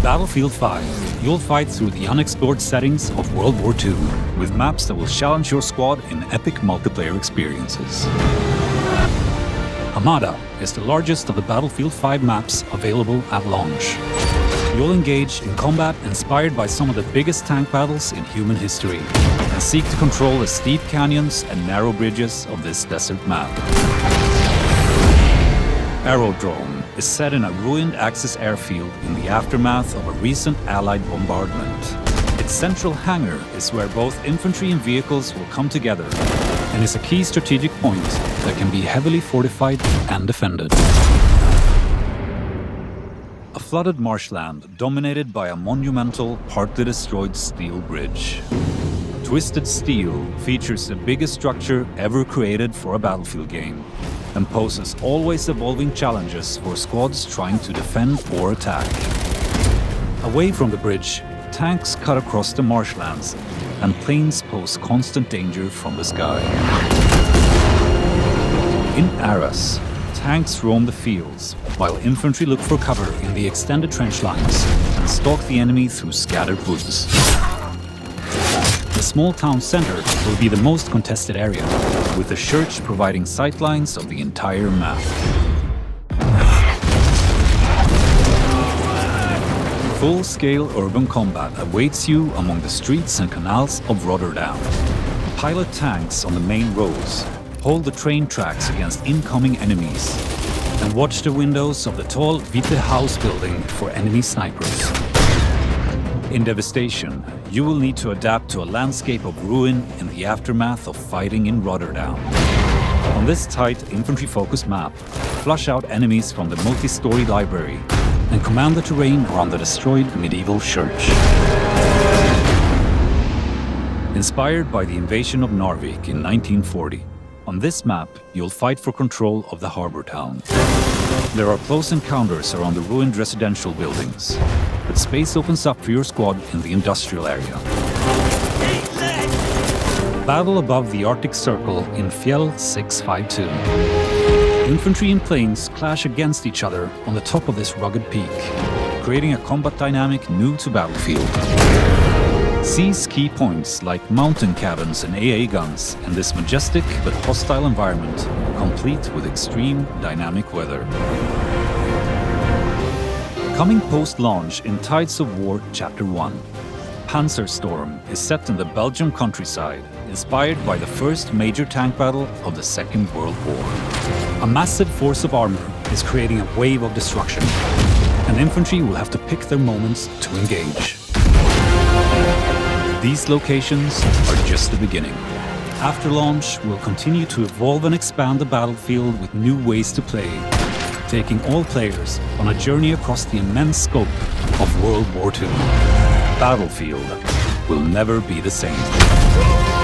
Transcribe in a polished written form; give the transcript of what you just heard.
Battlefield V, you'll fight through the unexplored settings of World War II, with maps that will challenge your squad in epic multiplayer experiences. Hamada is the largest of the Battlefield V maps available at launch. You'll engage in combat inspired by some of the biggest tank battles in human history, and seek to control the steep canyons and narrow bridges of this desert map. Aerodrome is set in a ruined Axis airfield in the aftermath of a recent Allied bombardment. Its central hangar is where both infantry and vehicles will come together, and is a key strategic point that can be heavily fortified and defended. A flooded marshland dominated by a monumental, partly destroyed steel bridge. Twisted Steel features the biggest structure ever created for a Battlefield game, and poses always evolving challenges for squads trying to defend or attack. Away from the bridge, tanks cut across the marshlands, and planes pose constant danger from the sky. In Arras, tanks roam the fields, while infantry look for cover in the extended trench lines and stalk the enemy through scattered woods. The small town center will be the most contested area, with the church providing sightlines of the entire map. Full-scale urban combat awaits you among the streets and canals of Rotterdam. Pilot tanks on the main roads, hold the train tracks against incoming enemies, and watch the windows of the tall Witte House building for enemy snipers. In Devastation, you will need to adapt to a landscape of ruin in the aftermath of fighting in Rotterdam. On this tight, infantry-focused map, flush out enemies from the multi-story library and command the terrain around the destroyed medieval church. Inspired by the invasion of Narvik in 1940, on this map, you'll fight for control of the harbor town. There are close encounters around the ruined residential buildings, but space opens up for your squad in the industrial area. Battle above the Arctic Circle in Fjell 652. Infantry and planes clash against each other on the top of this rugged peak, creating a combat dynamic new to Battlefield. Seize key points like mountain cabins and AA guns in this majestic but hostile environment, complete with extreme dynamic weather. Coming post-launch in Tides of War Chapter 1, Panzer Storm is set in the Belgian countryside, inspired by the first major tank battle of the Second World War. A massive force of armor is creating a wave of destruction, and infantry will have to pick their moments to engage. These locations are just the beginning. After launch, we'll continue to evolve and expand the battlefield with new ways to play, taking all players on a journey across the immense scope of World War II. Battlefield will never be the same.